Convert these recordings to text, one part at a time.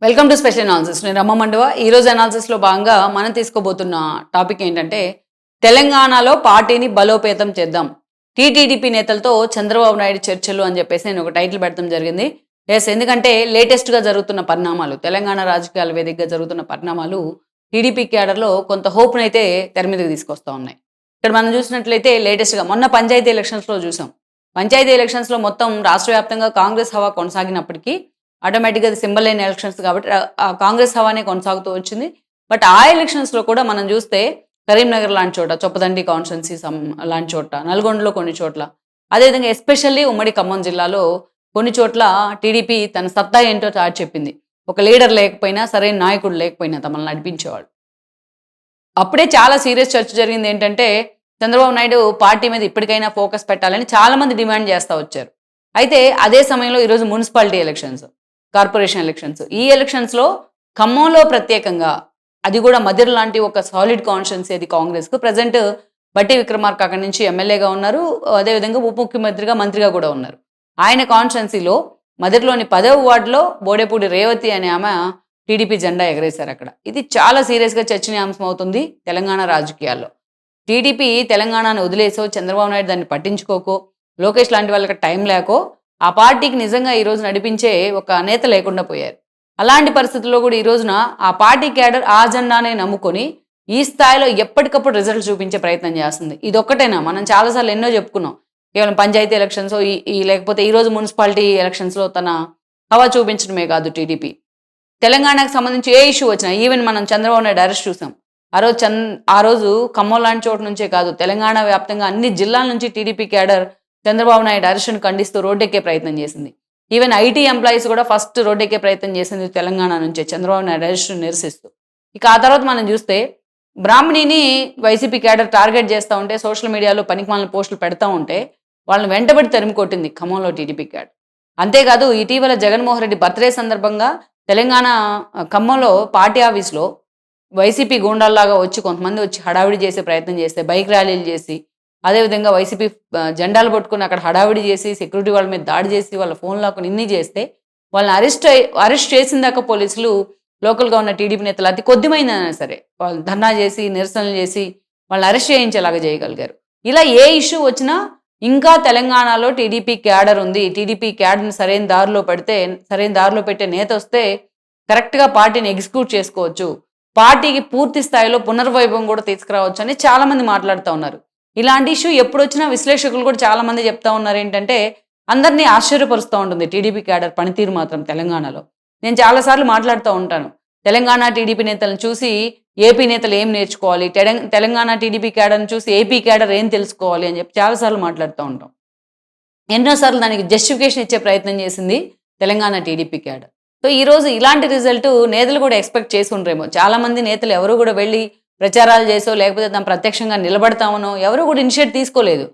Welcome to special analysis. నేను రమ్మ మండువా. ఈరోజు అనాలిసిస్లో భాగంగా మనం తీసుకోబోతున్న టాపిక్ ఏంటంటే తెలంగాణలో పార్టీని బలోపేతం చేద్దాం, టీటీడీపీ నేతలతో చంద్రబాబు నాయుడు చర్చలు అని చెప్పేసి నేను ఒక టైటిల్ పెట్టడం జరిగింది. ఎందుకంటే లేటెస్ట్గా జరుగుతున్న పరిణామాలు, తెలంగాణ రాజకీయాల వేదికగా జరుగుతున్న పరిణామాలు టీడీపీ క్యాడర్లో కొంత హోప్ను అయితే తెర మీదకి తీసుకొస్తూ ఉన్నాయి. ఇక్కడ మనం చూసినట్లయితే లేటెస్ట్గా మొన్న పంచాయతీ ఎలక్షన్స్లో చూసాం. పంచాయతీ ఎలక్షన్స్లో మొత్తం రాష్ట్ర వ్యాప్తంగా కాంగ్రెస్ హవా కొనసాగినప్పటికీ ఆటోమేటిక్గా అది సింబల్ అయిన ఎలక్షన్స్ కాబట్టి ఆ కాంగ్రెస్ హవానే కొనసాగుతూ వచ్చింది. బట్ ఆ ఎలక్షన్స్లో కూడా మనం చూస్తే కరీంనగర్ లాంటి చోట, చొప్పదండి కాన్స్టిట్యున్సీ లాంటి చోట, నల్గొండలో కొన్ని చోట్ల, అదేవిధంగా ఎస్పెషల్లీ ఉమ్మడి ఖమ్మం జిల్లాలో కొన్ని చోట్ల టీడీపీ తన సత్తా ఏంటో చాటి చెప్పింది. ఒక లీడర్ లేకపోయినా, సరైన నాయకుడు లేకపోయినా తమను నడిపించేవాడు. అప్పుడే చాలా సీరియస్ చర్చ జరిగింది. ఏంటంటే చంద్రబాబు నాయుడు పార్టీ మీద ఇప్పటికైనా ఫోకస్ పెట్టాలని చాలామంది డిమాండ్ చేస్తూ వచ్చారు. అయితే అదే సమయంలో ఈరోజు మున్సిపాలిటీ ఎలక్షన్స్, కార్పొరేషన్ ఎలక్షన్స్, ఈ ఎలక్షన్స్లో ఖమ్మంలో ప్రత్యేకంగా, అది కూడా మదిర లాంటి ఒక సాలిడ్ కాన్స్టిట్యున్సీ అది కాంగ్రెస్కు. ప్రజెంట్ బట్టి విక్రమార్క అక్కడి నుంచి ఎమ్మెల్యేగా ఉన్నారు, అదేవిధంగా ఉప ముఖ్యమంత్రిగా, మంత్రిగా కూడా ఉన్నారు. ఆయన కాన్స్టిట్యున్సీలో మదిరలోని 10వ వార్డులో బోడేపూడి రేవతి అనే ఆమె టీడీపీ జెండా ఎగరేశారు అక్కడ. ఇది చాలా సీరియస్గా చర్చనీయాంశం అవుతుంది తెలంగాణ రాజకీయాల్లో. టీడీపీ తెలంగాణను వదిలేసో, చంద్రబాబు నాయుడు దాన్ని పట్టించుకోకో, లోకేష్ లాంటి వాళ్ళకి టైం లేకో ఆ పార్టీకి నిజంగా ఈరోజు నడిపించే ఒక నేత లేకుండా పోయారు. అలాంటి పరిస్థితుల్లో కూడా ఈ రోజున ఆ పార్టీ క్యాడర్ ఆ జెండానే నమ్ముకొని ఈ స్థాయిలో ఎప్పటికప్పుడు రిజల్ట్ చూపించే ప్రయత్నం చేస్తుంది. ఇదొక్కటేనా? మనం చాలాసార్లు ఎన్నో చెప్పుకున్నాం. కేవలం పంచాయతీ ఎలక్షన్స్ లేకపోతే ఈరోజు మున్సిపాలిటీ ఎలక్షన్స్లో తన హవా చూపించడమే కాదు టీడీపీ. తెలంగాణకు సంబంధించి ఏ ఇష్యూ వచ్చినా, ఈవెన్ మనం చంద్రబాబు నాయుడు అరెస్ట్ చూసాం. ఆ రోజు ఖమ్మం లాంటి చోటు నుంచే కాదు, తెలంగాణ వ్యాప్తంగా అన్ని జిల్లాల నుంచి టీడీపీ క్యాడర్ చంద్రబాబు నాయుడు అరెస్ట్ను ఖండిస్తూ రోడ్డెక్కే ప్రయత్నం చేసింది. ఈవెన్ ఐటీ ఎంప్లాయీస్ కూడా ఫస్ట్ రోడ్డెక్కే ప్రయత్నం చేసింది తెలంగాణ నుంచే, చంద్రబాబు నాయుడు అరెస్ట్ను నిరసిస్తూ. ఇక ఆ తర్వాత మనం చూస్తే బ్రాహ్మణిని వైసీపీ క్యాడర్ టార్గెట్ చేస్తూ ఉంటే, సోషల్ మీడియాలో పనికిమాలిన పోస్టులు పెడతా ఉంటే వాళ్ళని వెంటబడి తరిమి కొట్టింది ఖమ్మంలో టీడీపీ క్యాడర్. అంతేకాదు ఇటీవల జగన్మోహన్ రెడ్డి బర్త్డే సందర్భంగా తెలంగాణ ఖమ్మంలో పార్టీ ఆఫీస్లో వైసీపీ గూండాల్లాగా వచ్చి కొంతమంది వచ్చి హడావిడి చేసే ప్రయత్నం చేస్తే, బైక్ ర్యాలీలు చేసి, అదేవిధంగా వైసీపీ జెండాలు పట్టుకుని అక్కడ హడావిడి చేసి, సెక్యూరిటీ వాళ్ళ మీద దాడి చేసి, వాళ్ళ ఫోన్ లాక్కుని ఇన్ని చేస్తే వాళ్ళని అరెస్ట్ చేసిన దాకా పోలీసులు లోకల్గా ఉన్న టీడీపీ నేతలు అతి కొద్దిమైనా సరే వాళ్ళు ధర్నా చేసి, నిరసనలు చేసి వాళ్ళని అరెస్ట్ చేయించేలాగా చేయగలిగారు. ఇలా ఏ ఇష్యూ వచ్చినా ఇంకా తెలంగాణలో టీడీపీ క్యాడర్ ఉంది, టీడీపీ క్యాడర్ని సరైన దారిలో పెట్టే నేత వస్తే కరెక్ట్గా పార్టీని ఎగ్జిక్యూట్ చేసుకోవచ్చు, పార్టీకి పూర్తి స్థాయిలో పునర్వైభవం కూడా తీసుకురావచ్చు అని చాలామంది మాట్లాడుతూ ఉన్నారు. ఇలాంటి ఇష్యూ ఎప్పుడు వచ్చినా విశ్లేషకులు కూడా చాలామంది చెప్తా ఉన్నారు ఏంటంటే, అందరినీ ఆశ్చర్యపరుస్తూ ఉంటుంది టీడీపీ క్యాడర్ పనితీరు మాత్రం తెలంగాణలో. నేను చాలాసార్లు మాట్లాడుతూ ఉంటాను, తెలంగాణ టీడీపీ నేతలను చూసి ఏపీ నేతలు ఏం నేర్చుకోవాలి, తెలంగాణ టీడీపీ క్యాడర్ని చూసి ఏపీ క్యాడర్ ఏం తెలుసుకోవాలి అని చెప్పి చాలాసార్లు మాట్లాడుతూ ఉంటాం. ఎన్నోసార్లు దానికి జస్టిఫికేషన్ ఇచ్చే ప్రయత్నం చేసింది తెలంగాణ టీడీపీ క్యాడర్. సో ఈరోజు ఇలాంటి రిజల్ట్ నేతలు కూడా ఎక్స్పెక్ట్ చేసి ఉండరేమో. చాలామంది నేతలు ఎవరు కూడా వెళ్ళి ప్రచారాలు చేసో, లేకపోతే తను ప్రత్యక్షంగా నిలబడతామనో ఎవరు కూడా ఇనిషియేట్ తీసుకోలేదు.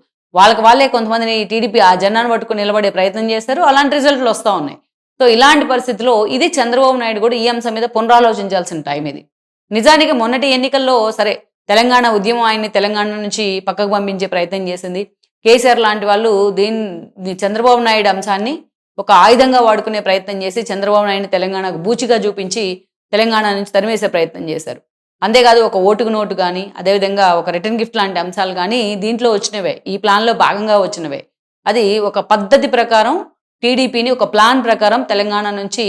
వాళ్ళే కొంతమందిని టీడీపీ ఆ జెండాను పట్టుకుని నిలబడే ప్రయత్నం చేస్తారు. అలాంటి రిజల్ట్లు వస్తూ ఉన్నాయి. సో ఇలాంటి పరిస్థితిలో ఇది చంద్రబాబు నాయుడు కూడా ఈ అంశం మీద పునరాలోచించాల్సిన టైం ఇది. నిజానికి మొన్నటి ఎన్నికల్లో సరే తెలంగాణ ఉద్యమం ఆయన్ని తెలంగాణ నుంచి పక్కకు పంపించే ప్రయత్నం చేసింది. కేసీఆర్ లాంటి వాళ్ళు దీన్ని చంద్రబాబు నాయుడు అంశాన్ని ఒక ఆయుధంగా వాడుకునే ప్రయత్నం చేసి చంద్రబాబు నాయుడిని తెలంగాణకు బూచిగా చూపించి తెలంగాణ నుంచి తరిమేసే ప్రయత్నం చేశారు. అంతేకాదు ఒక ఓటుకు నోటు కానీ, అదేవిధంగా ఒక రిటర్న్ గిఫ్ట్ లాంటి అంశాలు కానీ దీంట్లో వచ్చినవే, ఈ ప్లాన్లో భాగంగా వచ్చినవే. అది ఒక పద్ధతి ప్రకారం టీడీపీని ఒక ప్లాన్ ప్రకారం తెలంగాణ నుంచి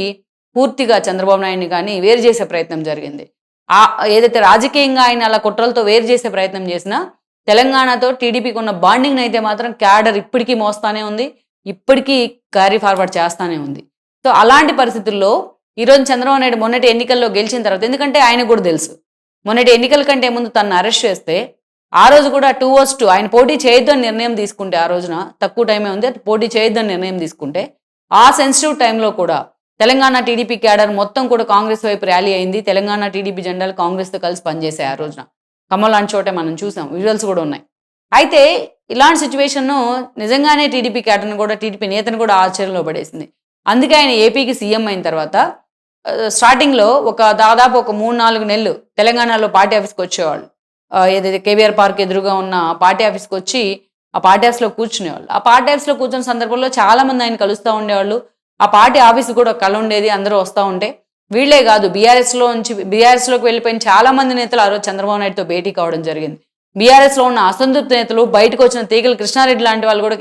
పూర్తిగా చంద్రబాబు నాయుడిని కానీ వేరు చేసే ప్రయత్నం జరిగింది. ఏదైతే రాజకీయంగా ఆయన అలా కుట్రలతో వేరు చేసే ప్రయత్నం చేసినా తెలంగాణతో టీడీపీకి ఉన్న బాండింగ్ అయితే మాత్రం క్యాడర్ ఇప్పటికీ మోస్తానే ఉంది, ఇప్పటికీ క్యారీ ఫార్వర్డ్ చేస్తానే ఉంది. సో అలాంటి పరిస్థితుల్లో ఈరోజు చంద్రబాబు నాయుడు మొన్నటి ఎన్నికల్లో గెలిచిన తర్వాత, ఎందుకంటే ఆయనకు కూడా తెలుసు మొన్నటి ఎన్నికల కంటే ముందు తనను అరెస్ట్ చేస్తే ఆ రోజు కూడా 2-2 ఆయన పోటీ చేయొద్దని నిర్ణయం తీసుకుంటే, ఆ రోజున తక్కువ టైమే ఉంది, పోటీ చేయొద్దని నిర్ణయం తీసుకుంటే ఆ సెన్సిటివ్ టైంలో కూడా తెలంగాణ టీడీపీ క్యాడర్ మొత్తం కూడా కాంగ్రెస్ వైపు ర్యాలీ అయింది. తెలంగాణ టీడీపీ జెండాలు కాంగ్రెస్తో కలిసి పనిచేశాయి. ఆ రోజున ఖమ్మం లాంటి చోటే మనం చూసాం, విజువల్స్ కూడా ఉన్నాయి. అయితే ఇలాంటి సిచ్యువేషన్ను నిజంగానే టీడీపీ క్యాడర్ని కూడా, టీడీపీ నేతను కూడా ఆశ్చర్యంలో పడేసింది. అందుకే ఆయన ఏపీకి సీఎం అయిన తర్వాత స్టార్టింగ్లో దాదాపు ఒక 3-4 నెలలు తెలంగాణలో పార్టీ ఆఫీస్కి వచ్చేవాళ్ళు. ఏదైతే కేవీఆర్ పార్క్ ఎదురుగా ఉన్న పార్టీ ఆఫీస్కి వచ్చి ఆ పార్టీ ఆఫీస్లో కూర్చునేవాళ్ళు. ఆ పార్టీ ఆఫీస్లో కూర్చున్న సందర్భంలో చాలామంది ఆయన కలుస్తూ ఉండేవాళ్ళు. ఆ పార్టీ ఆఫీస్ కూడా కళ ఉండేది, అందరూ వస్తూ ఉంటే వీళ్ళే కాదు, బీఆర్ఎస్లోకి వెళ్ళిపోయిన చాలా మంది నేతలు ఆ రోజు చంద్రబాబు నాయుడుతో భేటీ కావడం జరిగింది. బీఆర్ఎస్లో ఉన్న అసంతృప్త నేతలు, బయటకు వచ్చిన తీగల కృష్ణారెడ్డి లాంటి వాళ్ళు కూడా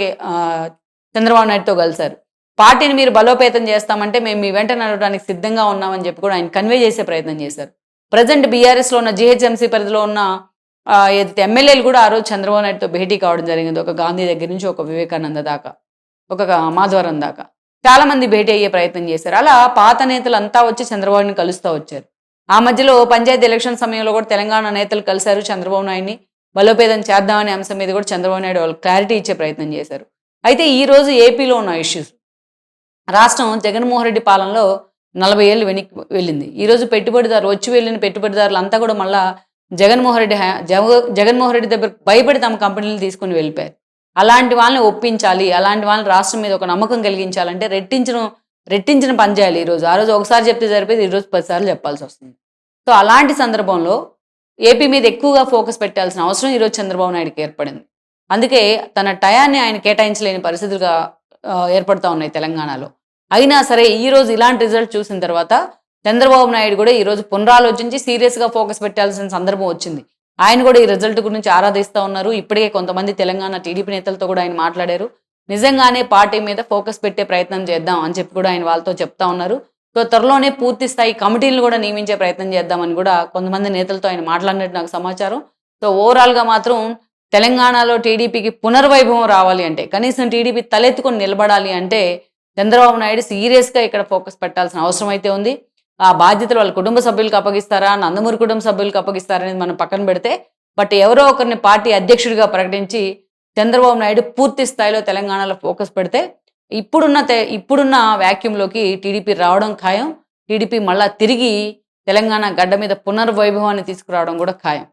చంద్రబాబు నాయుడుతో కలిశారు. పార్టీని మీరు బలోపేతం చేస్తామంటే మేము మీ వెంట నడవడానికి సిద్ధంగా ఉన్నామని చెప్పి కూడా ఆయన కన్వే చేసే ప్రయత్నం చేశారు. ప్రజెంట్ బీఆర్ఎస్లో ఉన్న జీహెచ్ఎంసీ పరిధిలో ఉన్న ఏదైతే ఎమ్మెల్యేలు కూడా ఆ రోజు చంద్రబాబు నాయుడుతో భేటీ కావడం జరిగింది. ఒక గాంధీ దగ్గర నుంచి ఒక వివేకానంద దాకా, ఒక మాధవరం దాకా చాలా మంది భేటీ అయ్యే ప్రయత్నం చేశారు. అలా పాత నేతలు అంతా వచ్చి చంద్రబాబుని కలుస్తూ వచ్చారు. ఆ మధ్యలో పంచాయతీ ఎలక్షన్ సమయంలో కూడా తెలంగాణ నేతలు కలిశారు. చంద్రబాబు నాయుడిని బలోపేతం చేద్దామనే అంశం మీద కూడా చంద్రబాబు నాయుడు వాళ్ళు క్లారిటీ ఇచ్చే ప్రయత్నం చేశారు. అయితే ఈ రోజు ఏపీలో ఉన్న ఇష్యూస్, రాష్ట్రం జగన్మోహన్ రెడ్డి పాలనలో 40 ఏళ్ళు వెనక్కి వెళ్ళింది. ఈరోజు వచ్చి వెళ్ళిన పెట్టుబడిదారులు అంతా కూడా మళ్ళా జగన్మోహన్ రెడ్డి దగ్గర భయపడి తమ కంపెనీలు తీసుకుని వెళ్ళిపోయారు. అలాంటి వాళ్ళని ఒప్పించాలి, అలాంటి వాళ్ళని రాష్ట్రం మీద ఒక నమ్మకం కలిగించాలంటే రెట్టించిన పని చేయాలి. ఆ రోజు ఒకసారి చెప్తే సరిపోయింది, ఈరోజు 10 సార్లు చెప్పాల్సి వస్తుంది. సో అలాంటి సందర్భంలో ఏపీ మీద ఎక్కువగా ఫోకస్ పెట్టాల్సిన అవసరం ఈరోజు చంద్రబాబు నాయుడుకి ఏర్పడింది. అందుకే తన టయాన్ని ఆయన కేటాయించలేని పరిస్థితులుగా ఏర్పడుతూ ఉన్నాయి తెలంగాణలో. అయినా సరే ఈరోజు ఇలాంటి రిజల్ట్ చూసిన తర్వాత చంద్రబాబు నాయుడు కూడా ఈరోజు పునరాలోచించి సీరియస్గా ఫోకస్ పెట్టాల్సిన సందర్భం వచ్చింది. ఆయన కూడా ఈ రిజల్ట్ గురించి ఆరాధిస్తూ ఉన్నారు. ఇప్పటికే కొంతమంది తెలంగాణ టీడీపీ నేతలతో కూడా ఆయన మాట్లాడారు. నిజంగానే పార్టీ మీద ఫోకస్ పెట్టే ప్రయత్నం చేద్దాం అని చెప్పి కూడా ఆయన వాళ్ళతో చెప్తా ఉన్నారు. సో త్వరలోనే పూర్తి స్థాయి కమిటీలను కూడా నియమించే ప్రయత్నం చేద్దామని కూడా కొంతమంది నేతలతో ఆయన మాట్లాడినట్టు నాకు సమాచారం. సో ఓవరాల్గా మాత్రం తెలంగాణలో టీడీపీకి పునర్వైభవం రావాలి అంటే, కనీసం టీడీపీ తలెత్తుకొని నిలబడాలి అంటే చంద్రబాబు నాయుడు సీరియస్గా ఇక్కడ ఫోకస్ పెట్టాల్సిన అవసరం అయితే ఉంది. ఆ బాధ్యతలు వాళ్ళ కుటుంబ సభ్యులకు అప్పగిస్తారా, నందమూరి కుటుంబ సభ్యులకు అప్పగిస్తారా అనేది మనం పక్కన పెడితే, బట్ ఎవరో ఒకరిని పార్టీ అధ్యక్షుడిగా ప్రకటించి చంద్రబాబు నాయుడు పూర్తి స్థాయిలో తెలంగాణలో ఫోకస్ పెడితే ఇప్పుడున్న వ్యాక్యూమ్లోకి టీడీపీ రావడం ఖాయం. టీడీపీ మళ్ళా తిరిగి తెలంగాణ గడ్డ మీద పునర్వైభవాన్ని తీసుకురావడం కూడా ఖాయం.